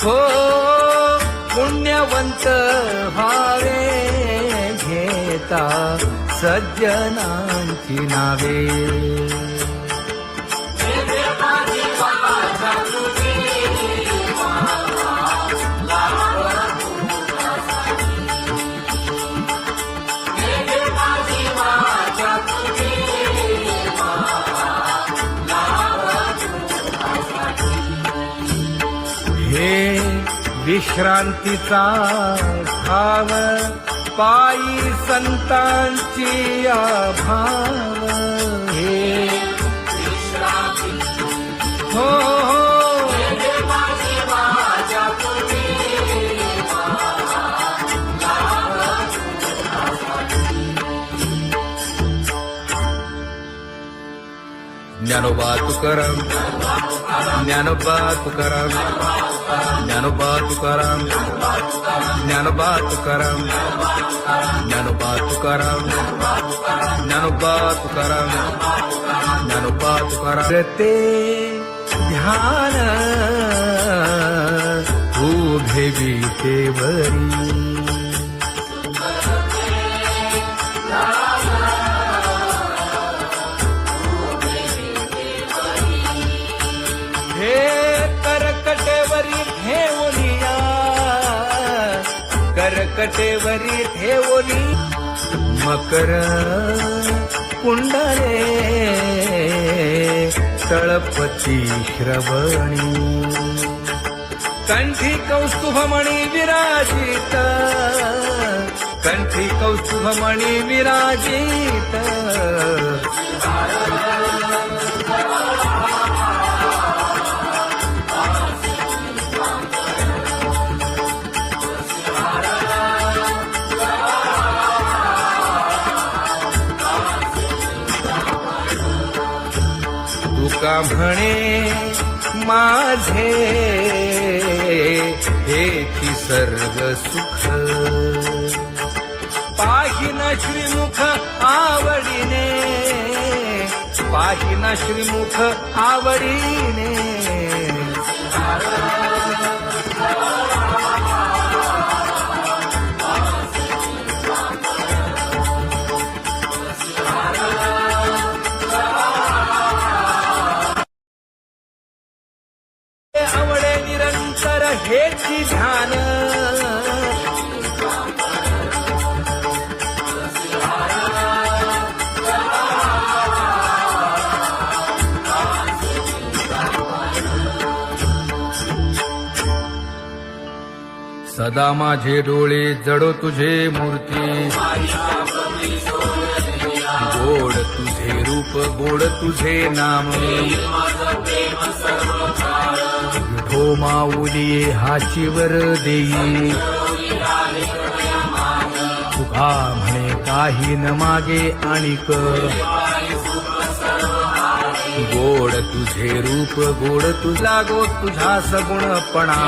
हो पुण्यवंत व्हावे घेता सज्जनांची नावे. हे विश्रांतीचा भाव पायी संतांची भाव. हे हो ज्ञानोबा तुकाराम ज्ञानोबा तुकाराम ज्ञानोबा तुकाराम ज्ञानोबा तुकाराम ज्ञानोबा तुकाराम ज्ञानोबा तुकाराम ज्ञानोबा तुकाराम. ते ध्यान उभे विटेवरी करकटेवरी ठेवली मकर कुंडले तळपती श्रवणी. कंठी कौस्तुभमणी विराजित कंठी कौस्तुभमणी विराजित. तुका म्हणे माझे हेची सर्व सुख पाहिन श्रीमुख आवडीने पाहिन श्रीमुख आवडीने. आवडे निरंतर हेची ध्यान सदा माझे डोळे जडो तुझे मूर्ती. गोड तुझे रूप गोड तुझे नाम. विठो माऊली हाचीवर देई तुका म्हणे काही न मागे आणिक. गोड तुझे रूप गोड तुझा गो तुझा सगुणपणा.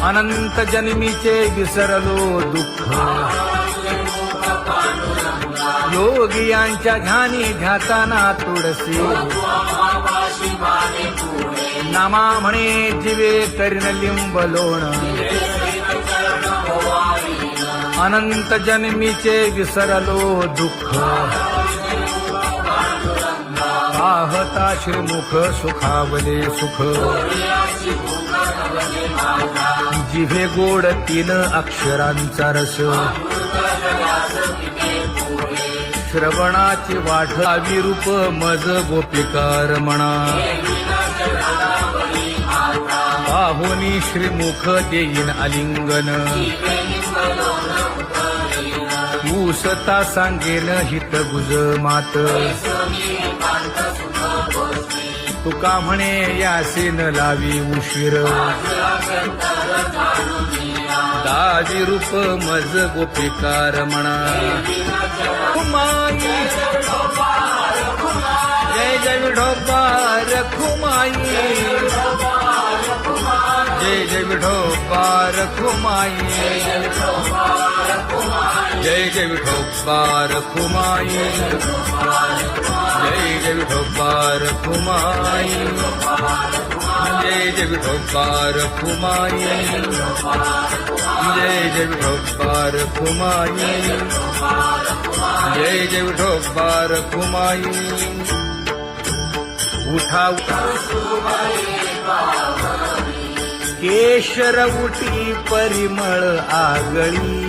अनंत जन्मीचे विसरलो दुःख. योगियांच्या ध्यानी ध्याताना तुळसी. नामा म्हणे जीवे करीन लिंब लोण. अनंत जन्मीचे विसरलो दुःख. पाहता श्रीमुख सुखावले सुख. जिभे गोड 3 अक्षरांचा रस. श्रवणाची वाढ विरूप मज गोपिकार म्हणा. पाहुनी श्रीमुख देईन आलिंगन. ऊसता सांगेन हित गुज मात. तुका म्हणे यासे न लावी उशीर. दाजी रूप मज गोपिकार म्हणा. जय जय विठोबा रखुमाई. जय जय विठोबा रखुमाई. जय जय विठोबा रखुमाई. जय जय विठोबा रखुमाई. जय जय विठोबार कुमाई, जय जय विठोबार कुमाई, जय जय विठोबार कुमाई. उठा केशर उठी परिमळ आगळी,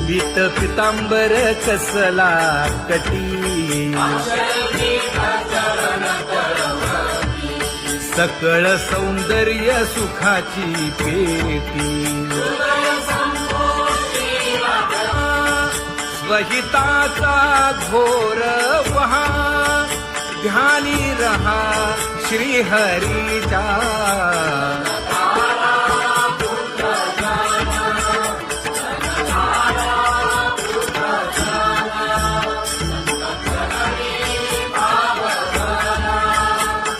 पीत पितांबर कसला कटी, सकळ सौंदर्य सुखाची पेटी. स्वहिताचा घोर वहा, ध्यानी रहा श्रीहरीचा.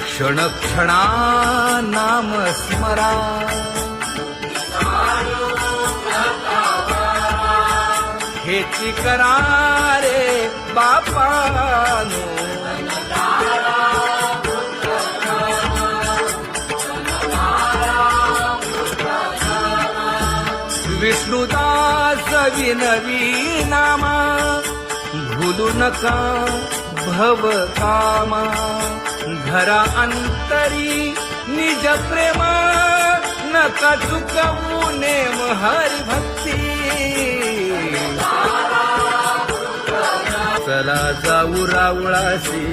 क्षण क्षणा नाम स्मरा, हेची करा रे बापानो. विष्णुदास विनवी नामा, भूलू नका भव कामा. घरा अंतरी निज प्रेम, नका चुकवू नेम हरी भक्ती. चला जाऊ रावळाशी,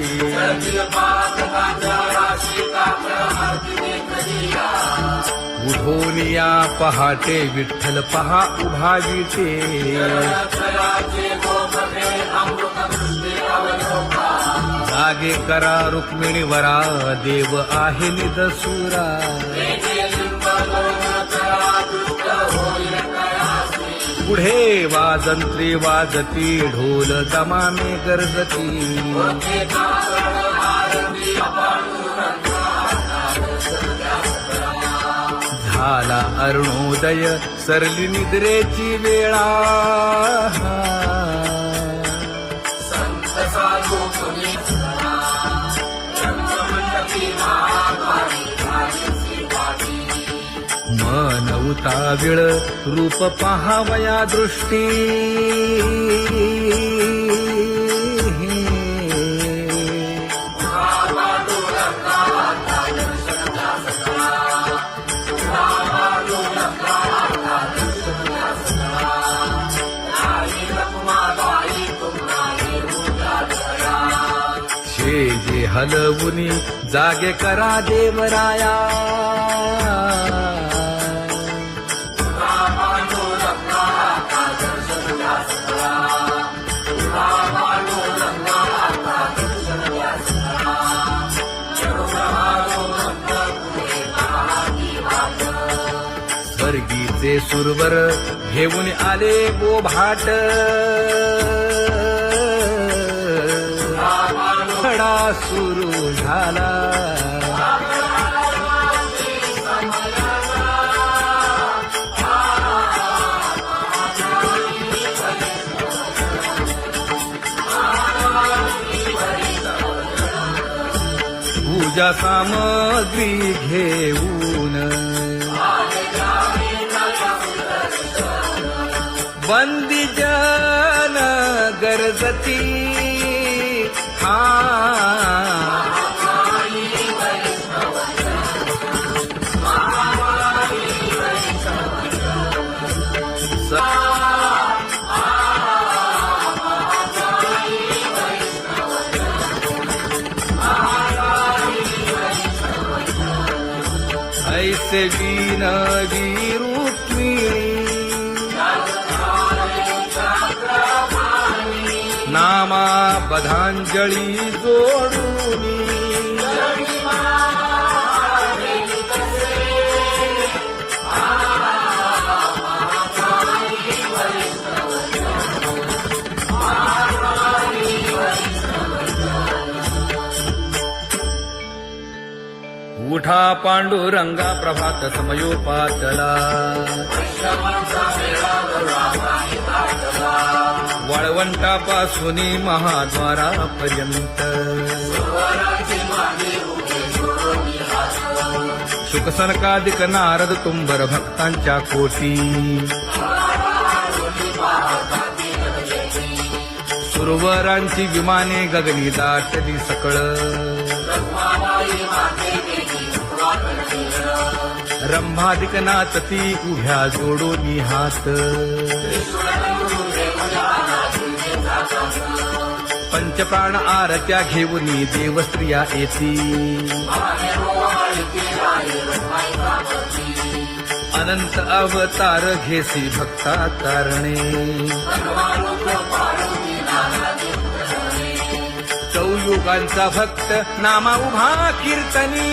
उठून या पहाटे विठ्ठल पहा उभा विटे. जागे करा रुक्मिणी वरा, देव आहे निदसुरा. पुढे वाजंत्री वाजती, ढोल दमामे गरजती. झाला अरुणोदय, सरली निद्रेची वेळा. मन उताविळ रूप पहावया दृष्टी. जे हलवुनी जागे करा देवराया. स्वर्गीचे सुरवर घेऊन आले बोभाट. खडा सुरू झाला, पूजा सामग्री घेऊन. बंदी जन गरजती, ऐसे विनवी रुक्मिणी, नामा बधांजळी जोडूनी. उठा पांडुरंगा प्रभात समयोपातला वाळवंटापासून महाद्वारापर्यंत शुकसनकादिक नारद तुंबर भक्तांच्या कोटी सुरवरांची विमाने गगनी दाटली सकळ रंभादिक नाचती उभ्या जोडोनी हात पंचप्राण आरत्या घेऊनी देवस्त्रिया येती अनंत अवतार घेसी भक्ता कारणे चौयुगांचा भक्त नामा उभा कीर्तनी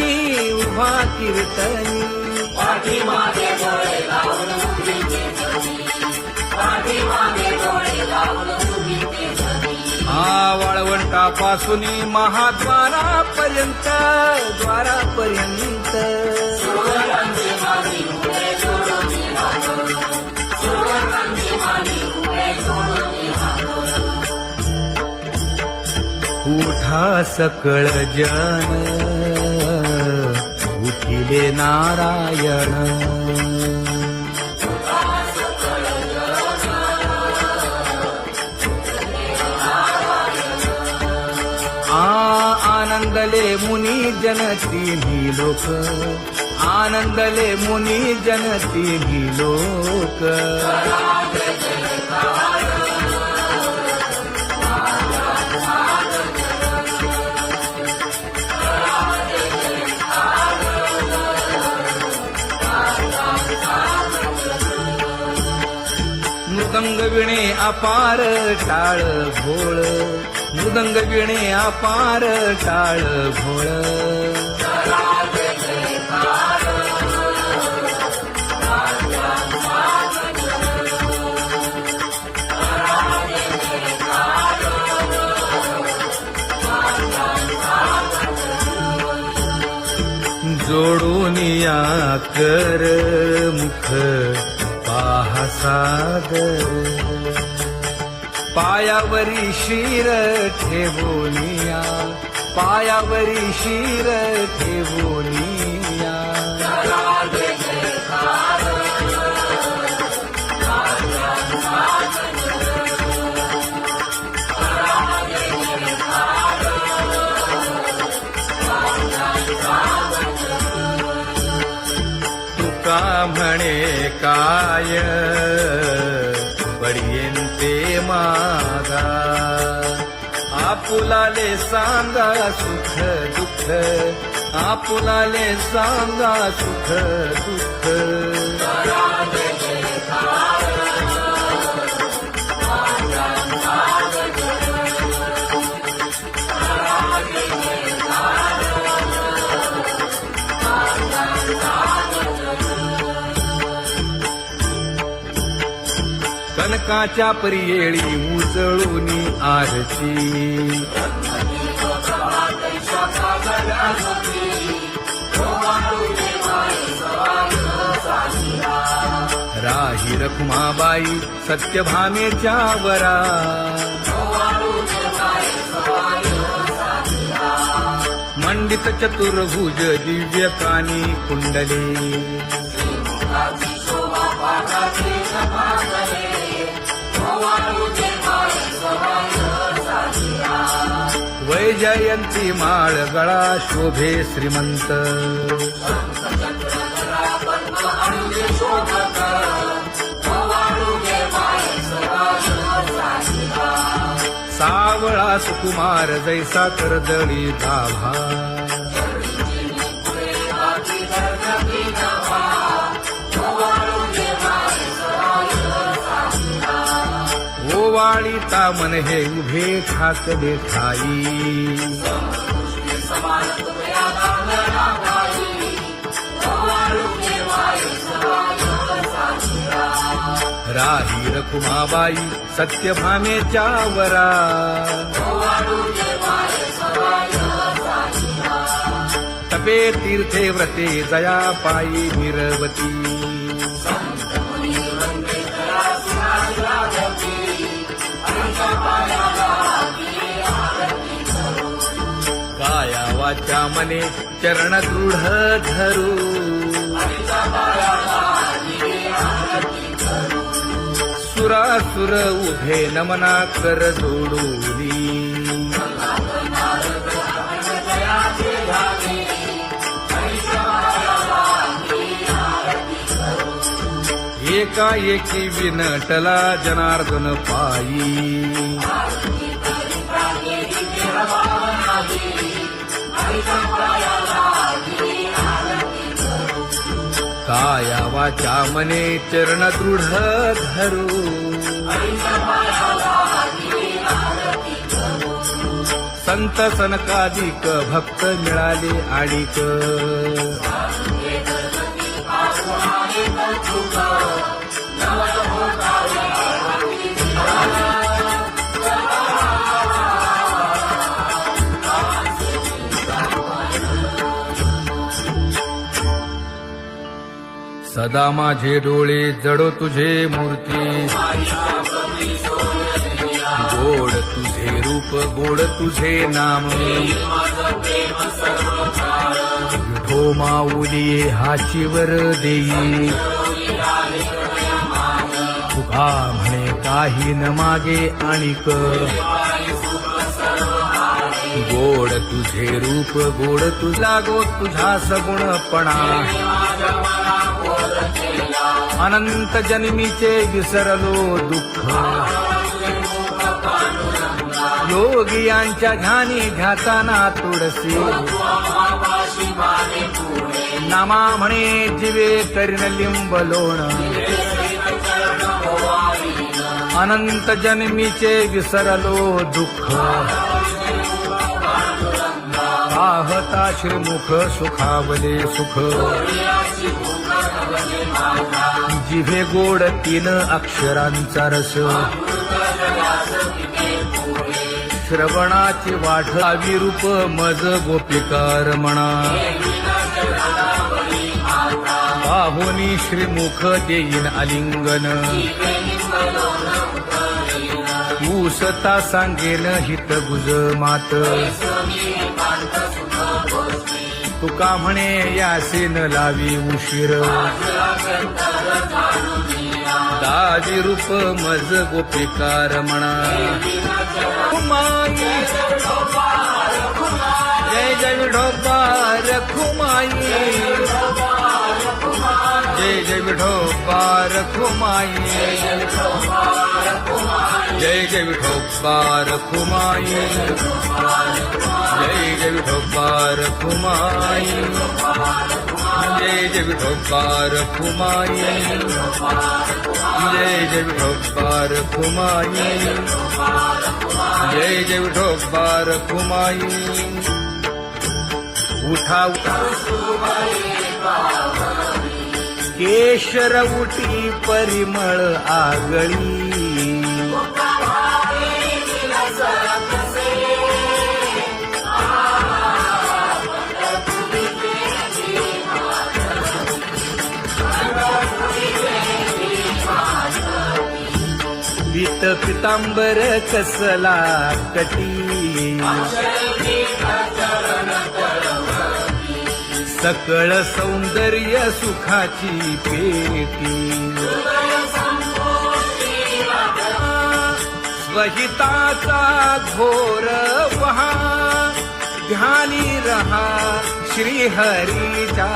वाळवंटापासून महाद्वारापर्यंत उठा सकळ जन उठिले नारायण आनंदले मुनी जन तिन्ही लोक आनंदले मुनी जन तिन्ही लोक मृदंग विणे अपार टाळ भोळ मृदंग विणे अपार टाळ भोळ जोडूनिया कर मुख पाहा सागर पायावरी शिर ठेवोनिया पायावरी शिर ठेवोनिया तुका म्हणे काय पडियेंते मागा आपुलाले सांगा सुख दुःख आपुलाले सांगा सुख दुःख कनकाच्या परियेळी उजळूनी आरती राही रखुमाबाई सत्यभामेच्या वरा मंडित चतुर्भुज दिव्य कानी कुंडली वैजयंती माळ गळा शोभे श्रीमंत सावळा सुकुमार जैसा करदळी गाभा ओवाळीता मन हे उभे ठाकले ठाई राही रखुमाबाई सत्यभामेच्या वरा मंडपे तीर्थे व्रते जया पायी निरवती काया वाचा मने चरण दृढ धरू सुरासुर उभे नमना कर जोडूनी एकाएकी विनटला जनार्दन पायी काया वाचा मने चरण दृढ धरू संत सनकादिक भक्त मिळाले आणिक सदा माझे डोळे जडो तुझे मूर्ती गोड तुझे रूप गोड तुझे नाम विठो माऊली हाचीवर देई तुका म्हणे काही न मागे आणिक गोड तुझे रूप गोड तुझा गो तुझा सगुणपणा अनंत जन्मीचे विसरलो दुःख योगियांच्या ध्यानी ध्याताना तुळसी नामा म्हणे जीवे करीन लिंब लोण अनंत जन्मीचे विसरलो दुःख पाहता श्रीमुख सुखावले सुख जिभे गोड 3 अक्षरांचा रस श्रवणाची वाढ विरूप मज गोपिकार म्हणा पाहुनी श्रीमुख देईन आलिंगन ऊसता सांगेन हित गुज मात तुका म्हणे यासे न लावी उशीर दाजी रूप मज गोपिकार म्हणा जय जय विठोबा रखुमाई जय जय विठोबा रखुमाई जय जय विठोबा रखुमाई जय जय विठोबा रखुमाई जय जय विठोबा रखुमाई जय जय विठोबा रखुमाई जय जय विठोबा रखुमाई उठा केशर उटी परिमळ आगळी पीत पितांबर कसला कटी सकळ सौंदर्य सुखाची पेटी स्वहिताचा घोर वहा ध्यानी रहा श्रीहरीचा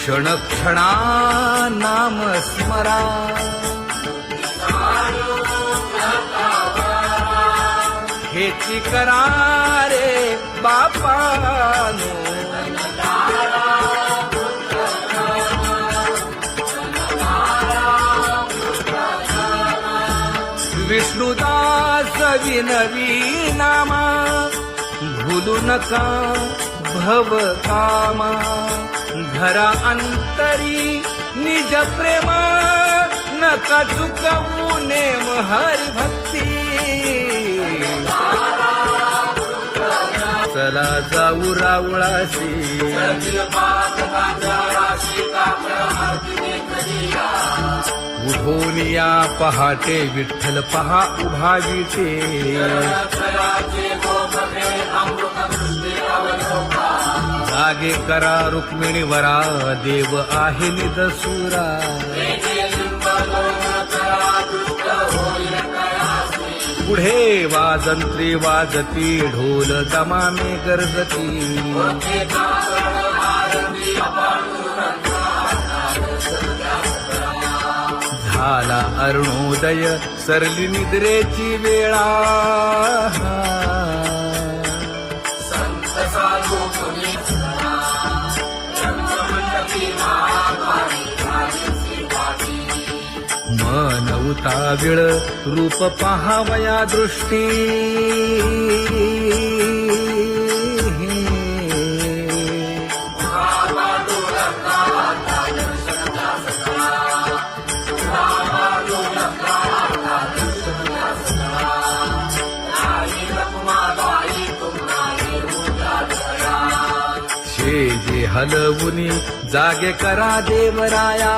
क्षण क्षणा नाम स्मरा हेची करा रे बापानो विष्णुदास विनवी नामा भूलू नका भव कामा घरा अंतरी निज प्रेम नका चुकवू नेम हरी भक्ती चला जाऊ रावळाशी उठोनिया पहाटे विठ्ठल पहा उभा विटे जागे करा रुक्मिणीवरा देव आहे निदसुरा पुढे वाजंत्री वाजती ढोल दमामे गरजती झाला अरुणोदय सरली निद्रेची वेळा मन उताविळ रूप पहावया दृष्टी जे हलवुनी जागे करा देवराया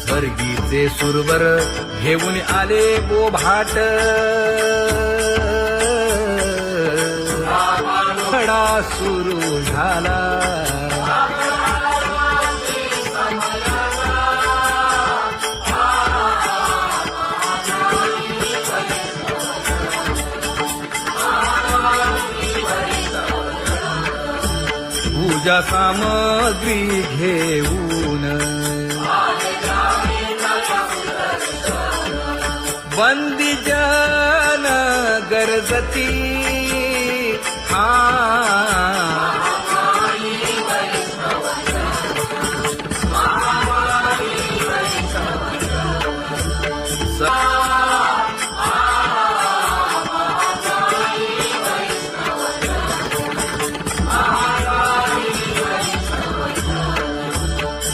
स्वर्गीचे सुरवर घेऊन आले बोभाट खडा सुरू झाला पूजा सामग्री घेऊन बंदी जन गरजती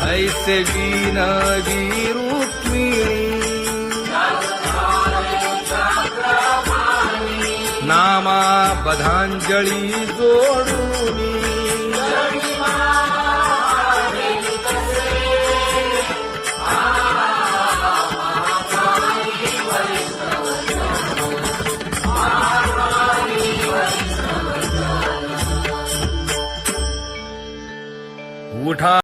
ऐसे विनवी रुक्मिणी नामा बधांजळी जोडूनी उठा